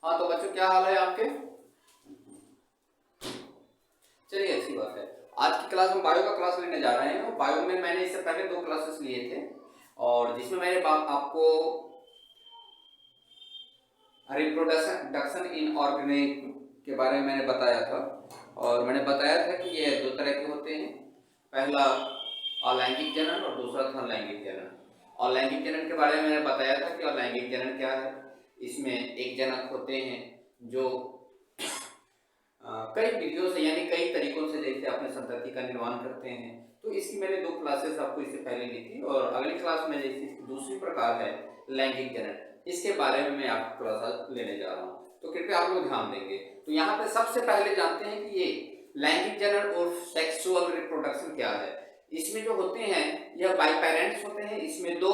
हाँ तो बच्चों क्या हाल है आपके? चलिए अच्छी बात है। आज की क्लास में बायो का क्लास लेने जा रहे हैं और बायो में मैंने इससे पहले 2 क्लासेस लिए थे और जिसमें मैंने आपको रिप्रोडक्शन इन ऑर्गेनिक के बारे में मैंने बताया था और मैंने बताया था कि ये 2 तरह के होते हैं। पहला अलैंगिक जनन और दूसरा था लैंगिक जनन। अलैंगिक जनन के बारे में मैंने बताया था कि अलैंगिक जनन क्या है। इसमें एक जनक होते हैं जो कई विधियों से यानी कई तरीकों से जैसे अपने संतति का निर्माण करते हैं। तो इसकी मैंने 2 क्लासेस आपको इससे पहले ली थी और अगली क्लास में जैसे इसकी दूसरी प्रकार है लैंगिक जनन, इसके बारे में मैं आपको क्लास लेने जा रहा हूँ, तो कृपया आप लोग ध्यान देंगे। तो यहाँ पे सबसे पहले जानते हैं कि ये लैंगिक जनन और सेक्सुअल रिप्रोडक्शन क्या है। इसमें जो होते हैं यह बाई पेरेंट्स होते हैं। इसमें 2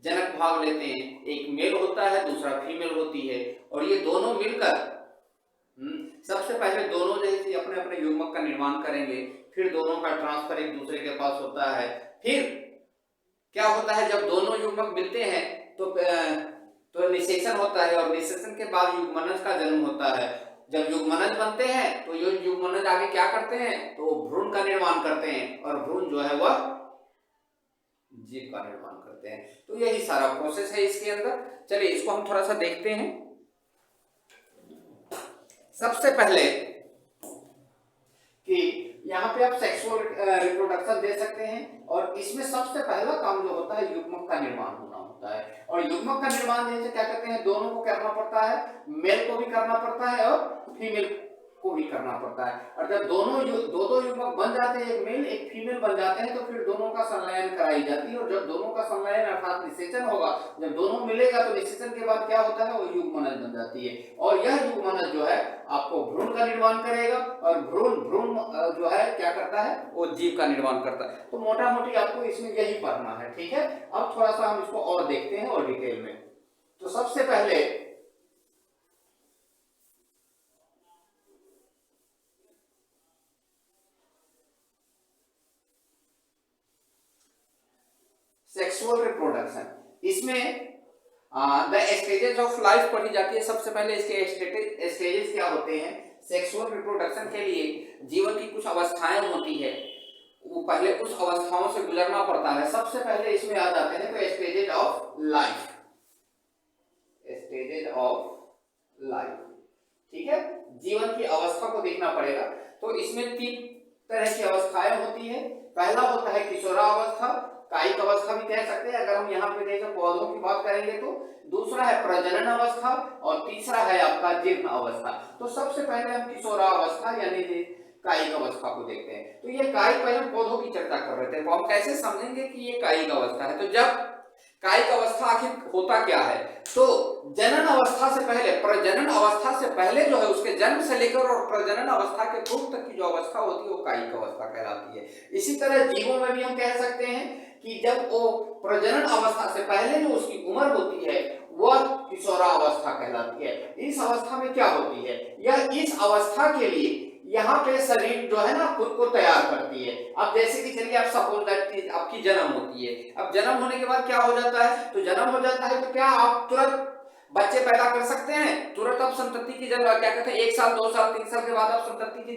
जनक भाग लेते हैं, एक मेल होता है दूसरा फीमेल होती है और ये दोनों मिलकर सबसे पहले दोनों जैसे अपने अपने युग्मक का निर्माण करेंगे, फिर दोनों का ट्रांसफर एक दूसरे के पास होता है। फिर क्या होता है, जब दोनों युग्मक मिलते हैं तो निषेचन होता है और निषेचन के बाद युग्मनज का जन्म होता है। जब युग्मनज बनते हैं तो ये युग्मनज आगे क्या करते हैं, तो भ्रूण का निर्माण करते हैं और भ्रूण जो है वह जीव का निर्माण करते हैं। तो यही सारा प्रोसेस है इसके अंदर। चलिए इसको हम थोड़ा सा देखते हैं। सबसे पहले कि यहाँ पे आप सेक्सुअल रिप्रोडक्शन दे सकते हैं और इसमें सबसे पहला काम जो होता है युग्मक का निर्माण होना होता है। और युग्मक का निर्माण जैसे क्या कहते हैं, दोनों को करना पड़ता है, मेल को भी करना पड़ता है और फीमेल को भी करना पड़ता है। और जब दो युग्मक बन जाते हैं, एक मेल एक फीमेल बन जाते हैं, तो फिर दोनों का संलयन कराई जाती है। और जब दोनों का संलयन अर्थात निषेचन होगा, जब दोनों मिलेगा तो निषेचन के बाद क्या होता है, वो युग्मनज बन जाती है। और यह युग्मनज जो है आपको भ्रूण का निर्माण करेगा और भ्रूण जो है क्या करता है, वो जीव का निर्माण करता है। तो मोटा मोटी आपको इसमें यही पढ़ना है, ठीक है। अब थोड़ा सा हम इसको और देखते हैं और डिटेल में। तो सबसे पहले सेक्सुअल रिप्रोडक्शन, इसमें द स्टेजेस ऑफ लाइफ पढ़ी जाती है। सबसे पहले इसके स्टेजेस क्या होते हैं। सेक्सुअल रिप्रोडक्शन के लिए जीवन की कुछ अवस्थाएं होती है, वो पहले कुछ अवस्थाओं से गुजरना पड़ता है। सबसे पहले इसमें आ जाते हैं तो stages of life, stages of life, ठीक है। जीवन की अवस्था को देखना पड़ेगा। तो इसमें 3 तरह की अवस्थाएं होती है। पहला होता है किशोरावस्था, कायिक अवस्था भी कह सकते हैं अगर हम यहाँ पे देखें पौधों की बात करेंगे तो। दूसरा है प्रजनन अवस्था और तीसरा है आपका जीर्ण अवस्था। तो सबसे पहले हम किशोरावस्था यानी कायिक अवस्था को देखते हैं। तो ये कायिक, पहले पौधों की चर्चा कर रहे थे, तो हम कैसे समझेंगे कि ये कायिक अवस्था है। तो जब कायिक अवस्था आखिर होता क्या है, तो जनन अवस्था से पहले, प्रजनन अवस्था से पहले जो है उसके जन्म से लेकर और प्रजनन अवस्था के पूर्व तक की जो अवस्था होती है वो कायिक अवस्था कहलाती है। इसी तरह जीवों में भी हम कह सकते हैं कि जब वो प्रजनन अवस्था से पहले जो उसकी उम्र होती है वह किशोरावस्था कहलाती है। इस अवस्था में क्या होती है, यह इस अवस्था के लिए यहाँ पे शरीर जो है ना खुद को तैयार करती है। अब जैसे कि चलिए आप सपोज दैट आपकी जन्म होती है। अब जन्म होने के बाद क्या हो जाता है, तो जन्म हो जाता है तो क्या आप तुरंत बच्चे पैदा कर सकते हैं, तुरंत आप संतति की जन्म क्या कहते हैं 1 साल 2 साल 3 साल के बाद आप संतति की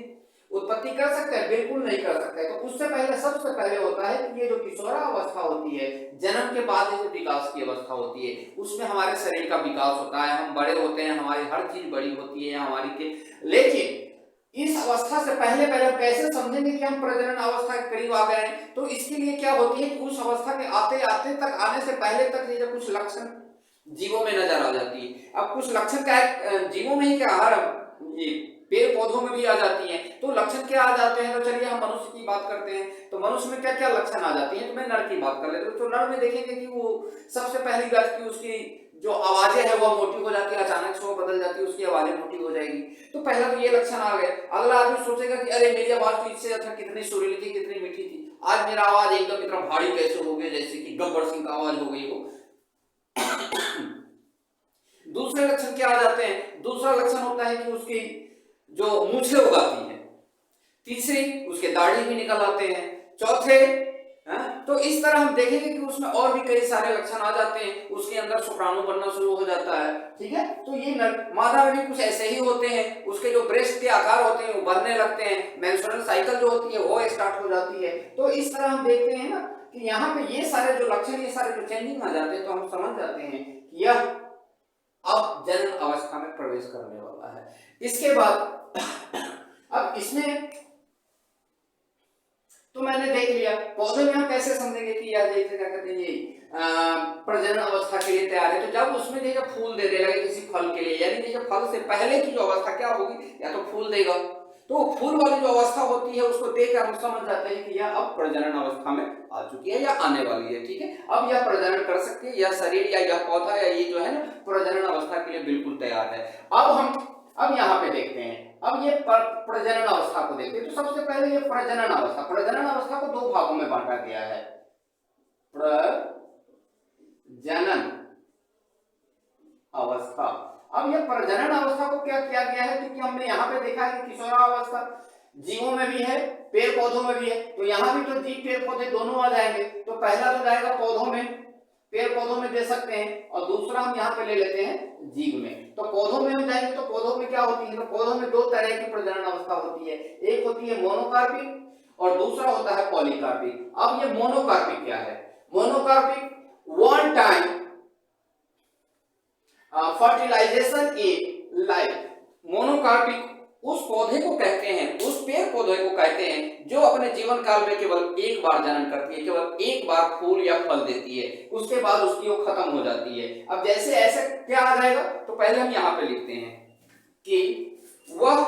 उत्पत्ति कर सकते हैं? बिल्कुल नहीं कर सकते। तो उससे पहले सबसे पहले होता है कि ये जो किशोरावस्था होती है, जन्म के बाद जो विकास की अवस्था होती है, उसमें हमारे शरीर का विकास होता है, हम बड़े होते हैं, हमारी हर चीज बड़ी होती है हमारी के। लेकिन इस अवस्था से पहले हम कैसे समझेंगे कि हम प्रजनन अवस्था के करीब आ गए हैं। तो इसके लिए क्या होती है कि उस अवस्था के आते आते तक, आने से पहले तक ये जो कुछ लक्षण जीवों में नजर आ जाती है। अब कुछ लक्षण क्या है जीवों में ही, क्या हर ये पेड़ पौधों में भी आ जाती हैं। तो लक्षण क्या आ जाते हैं, तो चलिए हम मनुष्य की बात करते हैं। तो मनुष्य में क्या क्या लक्षण आ जाती हैं, तो मैं नर की बात कर लेता हूं। तो नर में देखेंगे कि वो सबसे पहली बात की उसकी जो आवाजें है वह मोटी हो जाती है, अचानक से वो बदल जाती है, उसकी आवाजें मोटी हो जाएगी। तो पहला तो ये लक्षण आ गए। अगला आदमी सोचेगा कि अरे मेरी आवाज तो इससे अच्छा कितनी सुरीली थी, कितनी मीठी थी, आज मेरा आवाज एकदम इतना भारी कैसे हो गया, जैसे कि गब्बर सिंह का आवाज हो गई हो। दूसरे लक्षण क्या आ जाते हैं, दूसरा लक्षण होता है कि उसकी जो मूछें उगाती है। तीसरी उसके दाढ़ी भी निकल आते हैं। चौथे तो इस तरह हम देखेंगे कि उसमें और भी कई सारे लक्षण आ जाते हैं, उसके अंदर शुक्राणु बनना शुरू हो जाता है, ठीक है। तो ये मादा में भी कुछ ऐसे ही होते हैं, उसके जो ब्रेस्ट के आकार होते हैं वो बढ़ने लगते हैं, मेंस्ट्रुअल साइकिल जो होती है वो स्टार्ट हो जाती है। तो इस तरह हम देखते हैं ना कि यहाँ पे ये सारे जो लक्षण, ये सारे जो चेंजिंग आ जाते हैं, तो हम समझ जाते हैं कि यह अब जनन अवस्था में प्रवेश करने वाला है। इसके बाद अब इसमें तो मैंने देख लिया पौधे में हम कैसे समझेंगे कि यह जैसे क्या कहते हैं ये प्रजनन अवस्था के लिए तैयार है। तो जब उसमें जैसे फूल देने लगे किसी फल के लिए, यानी जैसे फल से पहले की जो अवस्था क्या होगी, या तो फूल देगा, तो फूल वाली जो अवस्था होती है उसको देखकर हम समझ जाते हैं कि यह अब प्रजनन अवस्था में आ चुकी है या आने वाली है, ठीक है। अब यह प्रजनन कर सकती है, यह शरीर या यह पौधा या ये जो है ना प्रजनन अवस्था के लिए बिल्कुल तैयार है। अब यहाँ पे देखते हैं, अब ये प्रजनन अवस्था को देखते हैं। तो सबसे पहले ये प्रजनन अवस्था को दो भागों में बांटा गया है। प्रजनन अवस्था, अब ये प्रजनन अवस्था को क्या किया गया है, क्योंकि हमने यहाँ पे देखा है कि किशोरावस्था जीवों में भी है, पेड़ पौधों में भी है, तो यहाँ भी तो जीव पेड़ पौधे दोनों आ जाएंगे। तो पहला तो जाएगा पौधों में, पेड़ पौधों में दे सकते हैं, और दूसरा हम यहाँ पे ले लेते हैं जीव में। तो पौधों में हम जाएंगे तो पौधों में क्या होती है, तो पौधों में दो तरह की प्रजनन अवस्था होती है, एक होती है मोनोकार्पिक और दूसरा होता है पॉलीकार्पिक। अब ये मोनोकार्पिक क्या है, monocarpic one time fertilization in life. Monocarpic उस पौधे को कहते हैं, उस पेड़ पौधे को कहते हैं जो अपने जीवन काल में केवल एक बार जनन करती है, केवल एक बार फूल या फल देती है, उसके बाद उसकी वो खत्म हो जाती है। अब जैसे ऐसे क्या आ जाएगा, तो पहले हम यहां पे लिखते हैं कि वह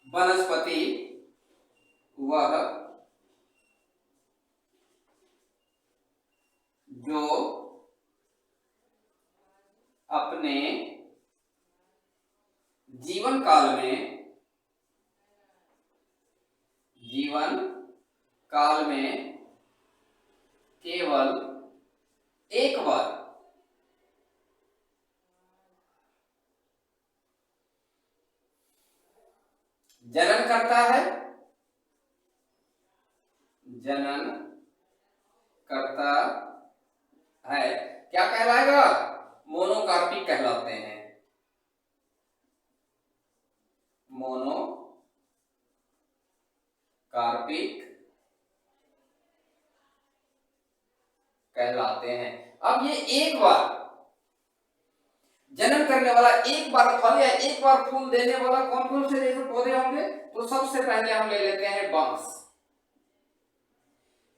वनस्पति, वह जो अपने जीवन काल में केवल एक बार जनन करता है, क्या कहलाएगा, मोनोकार्पिक कहलाते हैं, मोनोकार्पिक कहलाते हैं। अब ये एक बार जनन करने वाला, एक बार फल या एक बार फूल देने वाला कौन कौन से जैसे पौधे होंगे, तो सबसे पहले हम ले लेते हैं बांस।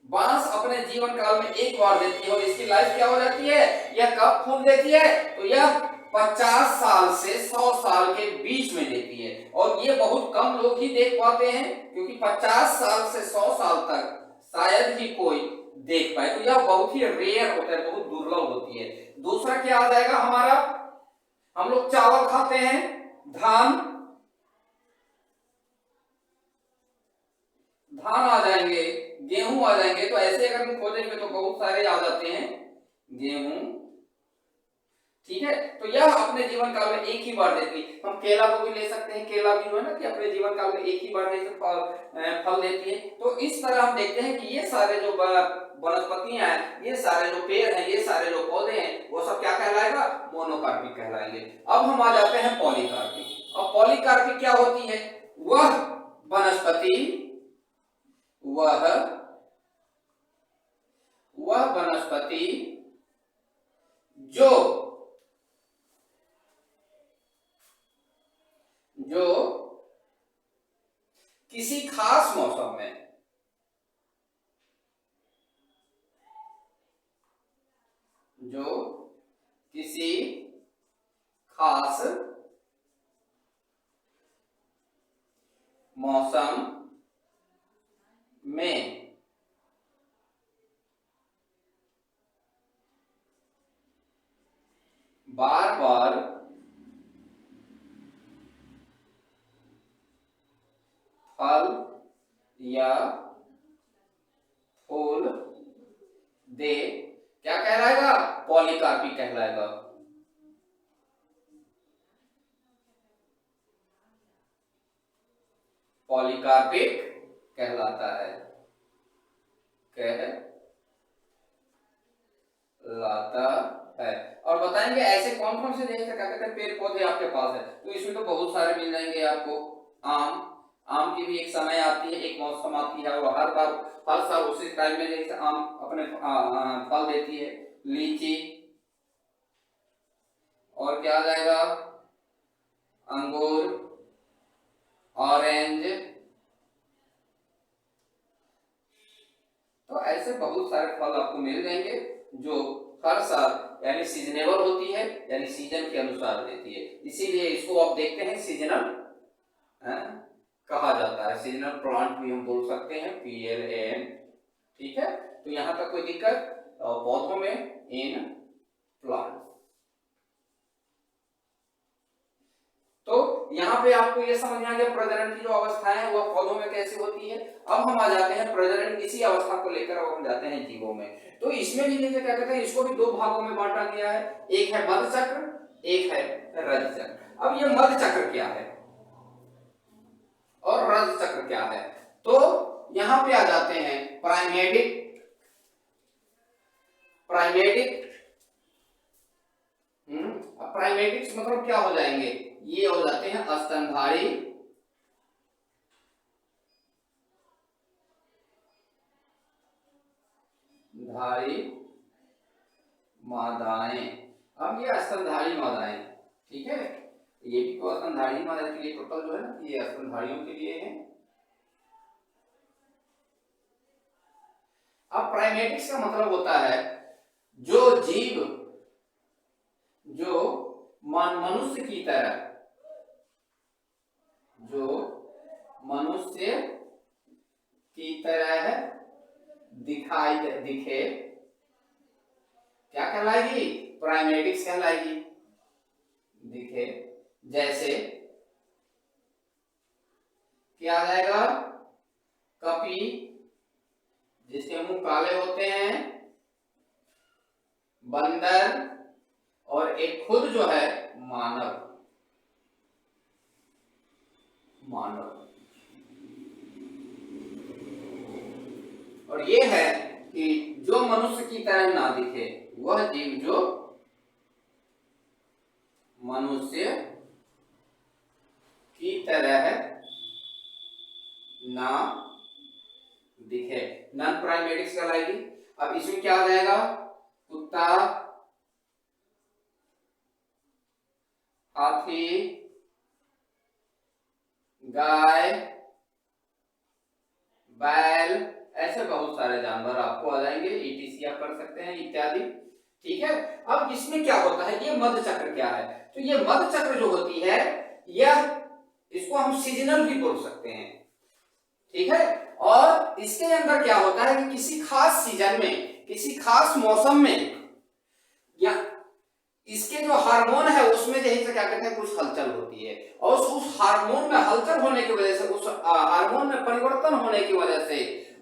बांस अपने जीवन काल में एक बार देती है, और इसकी लाइफ क्या हो जाती है, यह कब फूल देती है, तो यह 50 साल से 100 साल के बीच में देती है। और ये बहुत कम लोग ही देख पाते हैं, क्योंकि 50 साल से 100 साल तक शायद ही कोई देख पाए, तो यह बहुत ही रेयर होता है, बहुत दुर्लभ होती है। दूसरा क्या आ जाएगा हमारा, हम लोग चावल खाते हैं, धान आ जाएंगे, गेहूं आ जाएंगे। तो ऐसे अगर हम खोजेंगे तो बहुत सारे आ जाते हैं, गेहूं, ठीक है। तो यह अपने जीवन काल में एक ही बार देती। हम केला को भी ले सकते हैं, केला भी जो है ना कि अपने जीवन काल में एक ही बार जैसे फल देती है। तो इस तरह हम देखते हैं कि ये सारे जो वनस्पतियां हैं, ये सारे जो पेड़ हैं, ये सारे जो पौधे हैं, वो सब क्या कहलाएगा, मोनोकार्पिक कहलाएंगे। अब हम आ जाते हैं पॉलीकार्पिक। अब पॉलीकार्पिक क्या होती है, वह वनस्पति जो किसी खास मौसम में बार बार फल या फूल दे, क्या कहलाएगा, पॉलीकार्पिक कहलाएगा। पॉलीकार्पिक कहलाता है, कहलाता है। और बताएंगे ऐसे कौन कौन से जैसे क्या कहते हैं पेड़ पौधे आपके पास है, तो इसमें तो बहुत सारे मिल जाएंगे आपको। आम की भी एक समय आती है, एक मौसम आती है, और हर साल उसी टाइम में जैसे आम अपने फल देती है। लीची, और क्या आ जाएगा, अंगूर, ऑरेंज। तो ऐसे बहुत सारे फल आपको मिल जाएंगे जो हर साल यानी सीजनेबल होती है, यानी सीजन के अनुसार देती है। इसीलिए इसको आप देखते हैं सीजनल कहा जाता है। सीजनल प्लांट भी हम बोल सकते हैं, PLAN। ठीक है, तो यहां तक कोई दिक्कत पौधों में इन प्लांट। तो यहाँ पे आपको ये समझ में आ गया प्रजनन की जो अवस्थाएं हैं वह पौधों में कैसे होती है। अब हम आ जाते हैं प्रजनन इसी अवस्था को लेकर, अब हम जाते हैं जीवों में। तो इसमें भी देखिए क्या कहते हैं, इसको भी दो भागों में बांटा गया है, एक है मध्य चक्र, एक है रज चक्र। अब ये मध्य चक्र क्या है और रज चक्र क्या है, तो यहाँ पे आ जाते हैं प्राइमेटिक प्राइमेटिक्स मतलब क्या हो जाएंगे, ये हो जाते हैं स्तनधारी मादाएं। अब ये स्तनधारी मादाएं, ठीक है, ये भी तो स्तनधारी मादा के लिए टोटल जो है ना, ये स्तनधारियों के लिए है। अब प्राइमेटिक्स का मतलब होता है जो जीव जो मनुष्य की तरह, जो मनुष्य की तरह दिखे, क्या कहलाएगी, प्राइमेटिक्स कहलाएगी। दिखे, जैसे क्या आ जाएगा, कपी जिसके मुंह काले होते हैं, बंदर, और एक खुद जो है मानव। और ये है कि जो मनुष्य की तरह ना दिखे वह जीव जो मनुष्य की तरह ना दिखे, नॉन प्राइमेटिक्स कहलाएगी। अब इसमें क्या हो जाएगा, कुत्ता, हाथी, गाय, बैल, ऐसे बहुत सारे जानवर आपको आ जाएंगे, ETC आप कर सकते हैं इत्यादि। ठीक है, अब इसमें क्या होता है, ये मध्य चक्र क्या है, तो ये मध्य चक्र जो होती है यह, इसको हम सीजनल भी बोल सकते हैं। ठीक है, और इसके अंदर क्या होता है कि किसी खास सीजन में, किसी खास मौसम में, या इसके जो हार्मोन है उसमें जैसे क्या कहते हैं कुछ हलचल होती है, और उस हार्मोन में हलचल होने की वजह से, उस हार्मोन में परिवर्तन होने की वजह से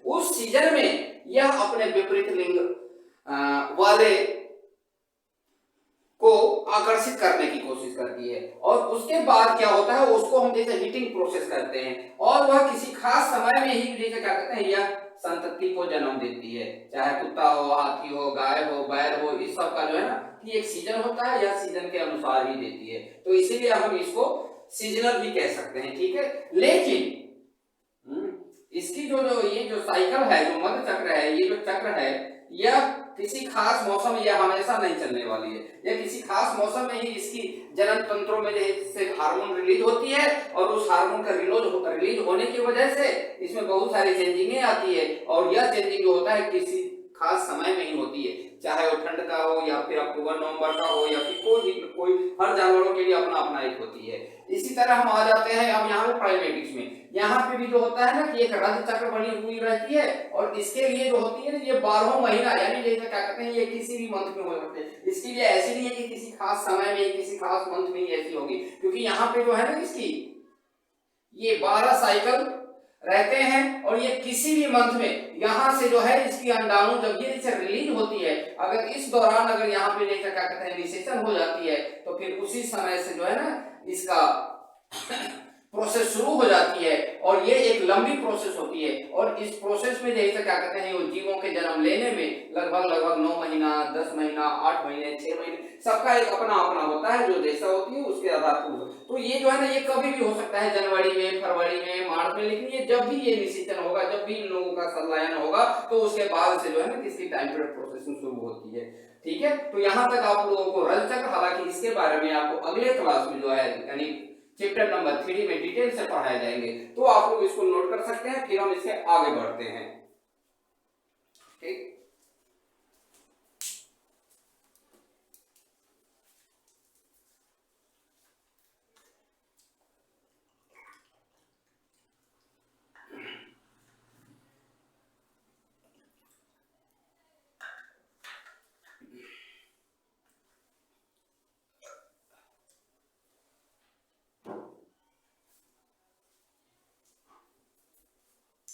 उस सीजन में यह अपने विपरीत लिंग वाले को आकर्षित करने की कोशिश करती है, और उसके बाद क्या होता है, उसको हम जैसे हीटिंग प्रोसेस करते हैं, और वह किसी खास समय में ही जैसे क्या कहते हैं यह संतति को जन्म देती है। चाहे कुत्ता हो, हाथी हो, गाय हो, बैल हो, इस सब का जो है ना कि एक सीजन होता है, यह सीजन के अनुसार ही देती है, तो इसीलिए हम इसको सीजनल भी कह सकते हैं। ठीक है, लेकिन इसकी जो ये जो साइकिल है, जो मध्य चक्र है, ये जो चक्र है, यह किसी खास मौसम में, यह हमेशा नहीं चलने वाली है। यह किसी खास मौसम में ही इसकी जनन तंत्रों में जैसे हार्मोन रिलीज होती है, और उस हार्मोन का रिलीज होने की वजह से इसमें बहुत सारी चेंजिंगें आती है, और यह चेंजिंग जो होता है किसी खास समय में ही होती है, चाहे वो ठंड का हो, या फिर अक्टूबर नवंबर का हो, या फिर कोई हर जानवरों के लिए अपना अपना एक होती है। इसी तरह हम आ जाते हैं अब यहाँ पे प्राइमेटिक्स में। यहाँ पे भी जो होता है ना कि एक रज चक्र बनी हुई रहती है, और इसके लिए जो होती है ना ये 12 महीना, यानी जैसे क्या कहते हैं ये किसी भी मंथ में हो सकते हैं। इसके लिए ऐसी नहीं है कि किसी खास समय में, किसी खास मंथ में ही ऐसी होगी, क्योंकि यहाँ पे जो है ना इसकी ये 12 साइकिल रहते हैं, और ये किसी भी मंथ में यहाँ से जो है इसकी अंडाणु जब ये जैसे रिलीज होती है, अगर इस दौरान अगर यहाँ पे जैसे क्या कहते हैं निषेचन हो जाती है, तो फिर उसी समय से जो है ना इसका प्रोसेस शुरू हो जाती है और ये एक लंबी प्रोसेस होती है और इस प्रोसेस में जैसे क्या कहते हैं वो जीवों के जन्म लेने में लगभग 9 महीना, 10 महीना, 8 महीने, 6 महीने, सबका एक अपना अपना होता है जो जैसा होती है उसके आधार पर। तो ये जो है ना ये कभी भी हो सकता है, जनवरी में, फरवरी में, मार्च में, लेकिन ये जब भी ये निषेचन होगा, जब भी इन लोगों का संलयन होगा तो उसके बाद से जो है ना किसकी टाइम पीरियड प्रोसेसिंग शुरू होती है। ठीक है, तो यहाँ तक आप लोगों को रलचक, हालांकि इसके बारे में आपको अगले क्लास में जो है यानी चैप्टर नंबर 3 में डिटेल से पढ़ाए जाएंगे, तो आप लोग इसको नोट कर सकते हैं, फिर हम इसके आगे बढ़ते हैं। ठीक,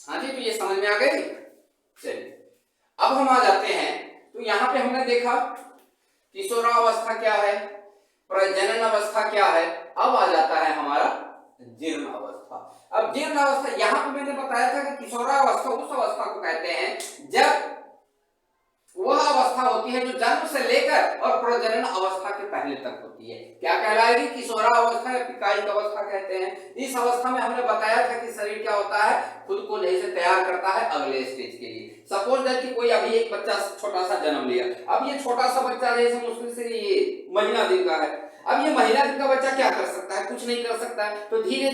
हाँ जी, तो ये समझ में आ गई। चलिए अब हम आ जाते हैं, तो यहाँ पे हमने देखा किशोरावस्था क्या है, प्रजनन अवस्था क्या है, अब आ जाता है हमारा जीर्ण अवस्था। अब जीर्ण अवस्था यहाँ पे मैंने बताया था कि किशोरावस्था उस अवस्था को कहते हैं जब वह अवस्था होती है जो जन्म से लेकर और प्रजनन अवस्था के पहले तक होती है। क्या कहलाएगी? किशोरावस्था या पिकायिक अवस्था कहते हैं। इस अवस्था में हमने बताया था कि शरीर क्या होता है, खुद को जैसे तैयार करता है अगले स्टेज के लिए। सपोज दैट कि कोई अभी एक बच्चा छोटा सा जन्म लिया, अब ये छोटा सा बच्चा जैसे मुश्किल से ये महीना दिन का है, अब ये महीना दिन का बच्चा क्या कर सकता है? कुछ नहीं कर सकता है। तो धीरे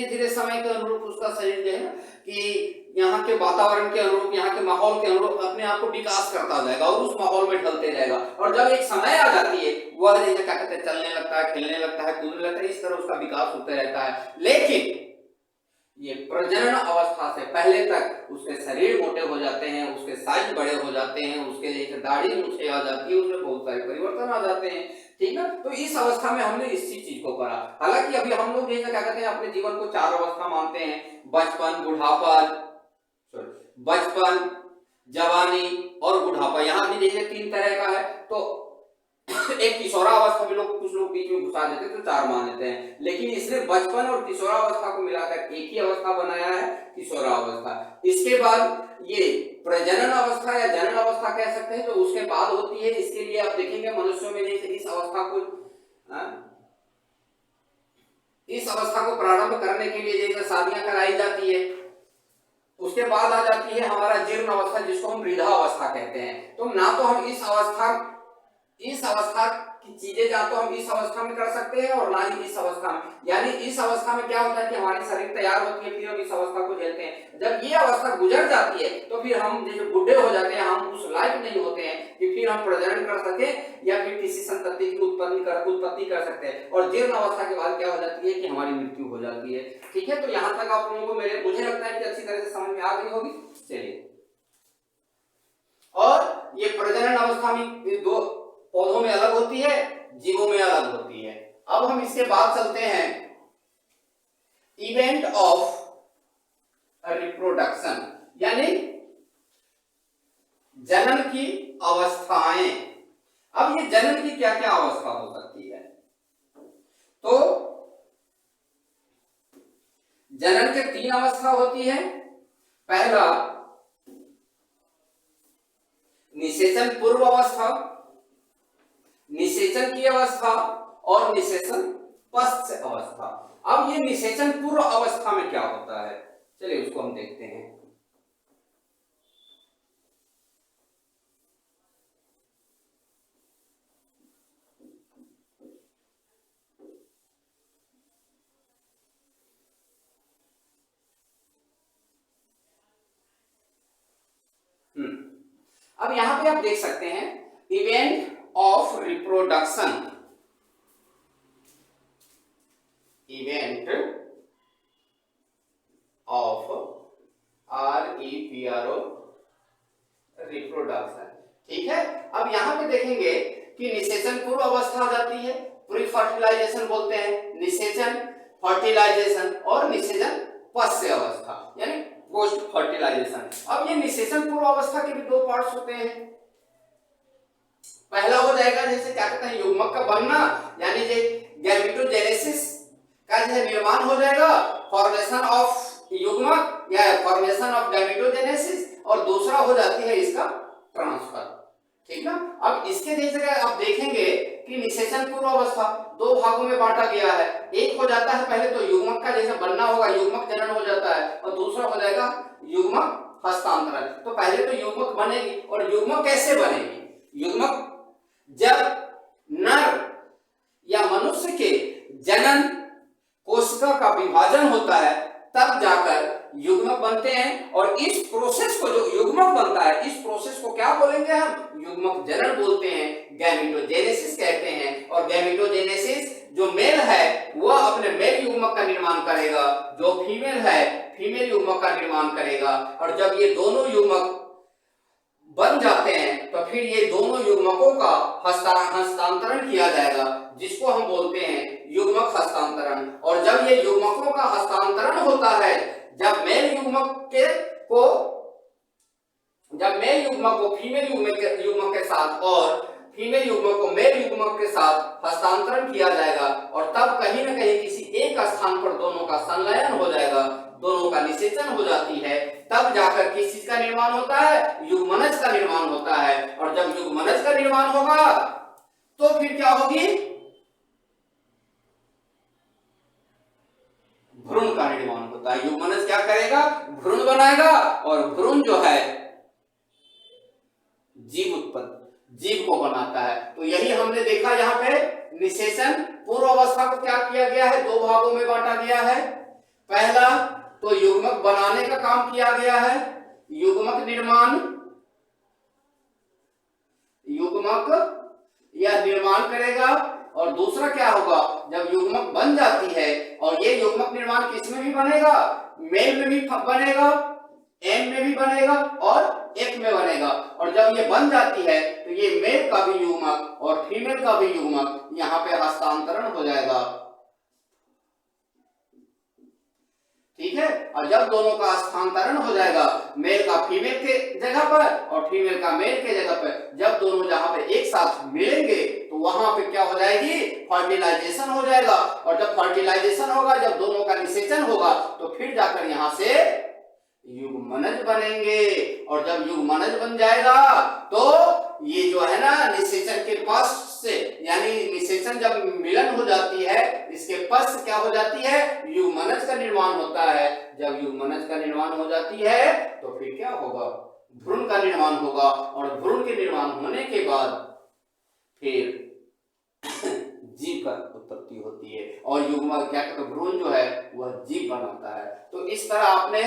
धीरे समय के अनुरूप उसका शरीर जो है ना कि यहाँ के वातावरण के अनुरूप, यहाँ के माहौल के अनुरूप अपने आप को विकास करता जाएगा और उस माहौल में ढलते जाएगा। और जब एक समय आ जाती है वह जैसे क्या कहते हैं चलने लगता है, खेलने लगता है, कूदने लगता है, इस तरह उसका विकास होता रहता है। लेकिन ये प्रजनन अवस्था से पहले तक उसके शरीर मोटे हो जाते हैं, उसके साइज बड़े हो जाते हैं, उसके जैसे दाढ़ी मूछें आ जाती है, उसमें बहुत सारे परिवर्तन आ जाते हैं। ठीक ना, तो इस अवस्था में हमने इसी चीज को करा। हालांकि अभी हम लोग जैसे क्या कहते हैं अपने जीवन को 4 अवस्था मानते हैं, बचपन, बचपन, जवानी और बुढ़ापा। यहाँ भी जैसे 3 तरह का है, तो एक किशोरावस्था में लोग कुछ लोग बीच में घुसा देते तो 4 मान लेते हैं, लेकिन इसने बचपन और किशोरावस्था को मिलाकर एक ही अवस्था बनाया है, किशोरावस्था। इसके बाद ये प्रजनन अवस्था या जनन अवस्था कह सकते हैं, जो उसके बाद होती है। इसके लिए आप देखेंगे मनुष्यों में जैसे इस अवस्था को प्रारंभ करने के लिए जैसे शादियां कराई जाती है, उसके बाद आ जाती है हमारा जीर्ण अवस्था जिसको हम वृद्धावस्था कहते हैं। तो ना तो हम इस अवस्था की चीजें या तो हम इस अवस्था में कर सकते हैं और ना ही इस अवस्था में। यानी इस अवस्था में क्या होता है कि हमारी शरीर तैयार होती है, फिर हम इस अवस्था को झेलते हैं। जब ये अवस्था गुजर जाती है तो फिर हम जैसे बुढ़े हो जाते हैं, हम उस लायक नहीं होते हैं कि फिर हम प्रजनन कर सके या फिर किसी संतति की उत्पत्ति कर सकते हैं। और जीर्ण अवस्था के बाद क्या हो जाती है कि हमारी मृत्यु हो जाती है। ठीक है, तो यहाँ तक आप लोगों को मुझे लगता है कि अच्छी तरह से समझ में आ गई होगी। चलिए, और ये प्रजनन अवस्था में 2 पौधों में अलग होती है, जीवों में अलग होती है। अब हम इसके बाद चलते हैं इवेंट ऑफ रिप्रोडक्शन, यानी जनन की अवस्थाएं। अब ये जनन की क्या क्या अवस्था हो सकती है? तो जनन के 3 अवस्था होती है। पहला निषेचन पूर्व अवस्था, निषेचन की अवस्था और निषेचन पश्चात अवस्था। अब ये निषेचन पूर्व अवस्था में क्या होता है, चलिए उसको हम देखते हैं। अब यहां पे आप देख सकते हैं event of reproduction, event of REPRO reproduction. ठीक है, अब यहां पे देखेंगे कि निषेचन पूर्व अवस्था आ जाती है, प्री फर्टिलाइजेशन बोलते हैं, निषेचन, फर्टिलाइजेशन और निषेचन पश्चात अवस्था यानी पोस्ट फर्टिलाइजेशन। अब ये निषेचन पूर्व अवस्था के भी 2 पार्ट्स होते हैं। पहला हो जाएगा जैसे क्या कहते हैं युग्मक का बनना, यानी गैमेटोजेनेसिस का जो है निर्माण हो जाएगा, फॉर्मेशन ऑफ युग्मक या फॉर्मेशन ऑफ गैमेटोजेनेसिस, और दूसरा हो जाती है इसका ट्रांसफर। ठीक ना। अब इसके जगह आप देखेंगे कि निषेचन पूर्व अवस्था दो भागों में बांटा गया है। एक हो जाता है पहले तो युग्मक का जैसे बनना होगा, युग्मक जनन हो जाता है, और दूसरा हो जाएगा युग्मक हस्तांतरण। तो पहले तो युग्मक बनेगी, और युग्मक कैसे बनेगी? युग्मक जब नर या मनुष्य के जनन कोशिका का विभाजन होता है तब जाकर युग्मक बनते हैं, और इस प्रोसेस को जो युग्मक बनता है इस प्रोसेस को क्या बोलेंगे हम? युग्मक जनन बोलते हैं, गैमेटोजेनेसिस कहते हैं। और गैमेटोजेनेसिस जो मेल है वह अपने मेल युग्मक का निर्माण करेगा, जो फीमेल है फीमेल युग्मक का निर्माण करेगा। और जब ये दोनों युग्मक बन जाते हैं तो फिर ये दोनों युग्मकों का हस्तांतरण किया जाएगा, जिसको हम बोलते हैं युग्मक हस्तांतरण। और जब ये युग्मकों का हस्तांतरण होता है, जब मेल युग्मक को फीमेल युग्मक के साथ और फीमेल युग्मक को मेल युग्मक के साथ हस्तांतरण किया जाएगा, और तब कहीं न कहीं किसी एक स्थान पर दोनों का संलयन हो जाएगा, दोनों का निषेचन हो जाती है, तब जाकर किस चीज का निर्माण होता है? युग्मनज का निर्माण होता है। और जब युग्मनज का निर्माण होगा तो फिर क्या होगी? भ्रूण का निर्माण होता है। युग्मनज क्या करेगा? भ्रूण बनाएगा, और भ्रूण जो है जीव को बनाता है। तो यही हमने देखा यहाँ पे निषेचन पूर्व अवस्था को क्या किया गया है? दो भागों में बांटा गया है। पहला तो युग्मक बनाने का काम किया गया है, युग्मक निर्माण, युग्मक या निर्माण करेगा। और दूसरा क्या होगा? जब युग्मक बन जाती है, और ये युग्मक निर्माण किसमें भी बनेगा? मेल में भी बनेगा, एम में भी बनेगा, और एक में बनेगा। और जब ये बन जाती है तो ये मेल का भी युग्मक और फीमेल का भी युग्मक यहाँ पे हस्तांतरण हो जाएगा। ठीक है। और जब दोनों का हस्तांतरण हो जाएगा, मेल का फीमेल के जगह पर और फीमेल का मेल के जगह पर, जब दोनों जहां पे एक साथ मिलेंगे तो वहां पे क्या हो जाएगी? फर्टिलाइजेशन हो जाएगा। और जब फर्टिलाइजेशन होगा, जब दोनों का निषेचन होगा, तो फिर जाकर यहां से युग्मनज बनेंगे। और जब युग्मनज बन जाएगा तो ये जो है ना निषेचन के पश्च से, यानी निषेचन जब मिलन हो जाती है इसके पश्च क्या हो जाती है? युग्मनज का निर्माण होता है। जब युग्मनज का निर्माण हो जाती है तो फिर क्या होगा? भ्रूण का निर्माण होगा। और भ्रूण के निर्माण होने के बाद फिर जीव का उत्पत्ति होती है, और युग्मक क्या कहते हैं? भ्रूण जो है वह जीव बनाता है। तो इस तरह आपने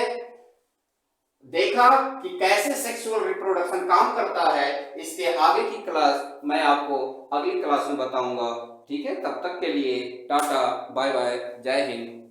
देखा कि कैसे सेक्सुअल रिप्रोडक्शन काम करता है। इसके आगे की क्लास मैं आपको अगली क्लास में बताऊंगा। ठीक है, तब तक के लिए टाटा, बाय बाय, जय हिंद।